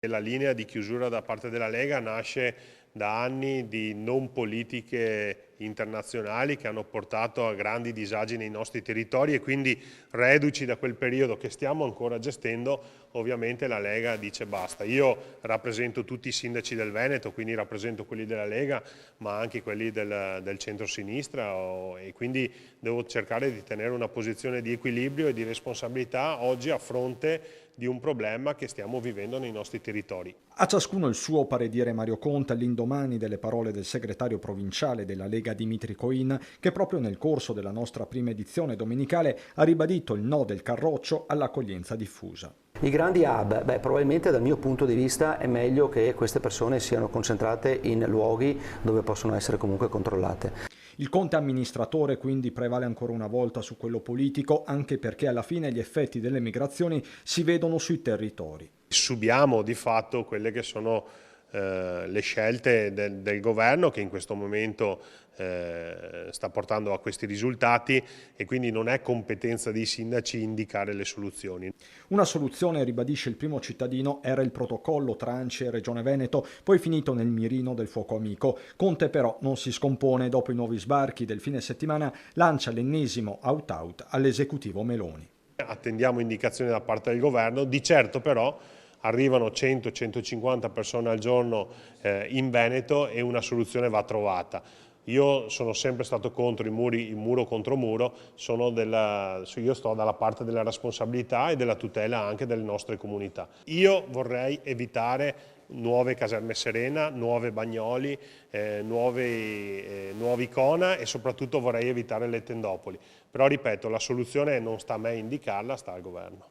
La linea di chiusura da parte della Lega nasce da anni di non politiche internazionali che hanno portato a grandi disagi nei nostri territori e quindi reduci da quel periodo che stiamo ancora gestendo, ovviamente la Lega dice basta. Io rappresento tutti i sindaci del Veneto, quindi rappresento quelli della Lega ma anche quelli del centro-sinistra e quindi devo cercare di tenere una posizione di equilibrio e di responsabilità oggi a fronte di un problema che stiamo vivendo nei nostri territori. A ciascuno il suo, pare dire Mario Conte, all'indomani delle parole del segretario provinciale della Lega Dimitri Coin, che proprio nel corso della nostra prima edizione domenicale ha ribadito il no del Carroccio all'accoglienza diffusa. I grandi hub, probabilmente dal mio punto di vista è meglio che queste persone siano concentrate in luoghi dove possono essere comunque controllate. Il Conte amministratore quindi prevale ancora una volta su quello politico, anche perché alla fine gli effetti delle migrazioni si vedono sui territori. Subiamo di fatto quelle che sono le scelte del governo che in questo momento sta portando a questi risultati e quindi non è competenza dei sindaci indicare le soluzioni. Una soluzione, ribadisce il primo cittadino, era il protocollo tra ANCI e Regione Veneto, poi finito nel mirino del fuoco amico. Conte però non si scompone, dopo i nuovi sbarchi del fine settimana lancia l'ennesimo out-out all'esecutivo Meloni. Attendiamo indicazioni da parte del governo, di certo però arrivano 100-150 persone al giorno in Veneto e una soluzione va trovata. Io sono sempre stato contro il muro contro muro, io sto dalla parte della responsabilità e della tutela anche delle nostre comunità. Io vorrei evitare nuove caserme Serena, nuove Bagnoli, nuovi Cona e soprattutto vorrei evitare le tendopoli. Però ripeto, la soluzione non sta a me indicarla, sta al governo.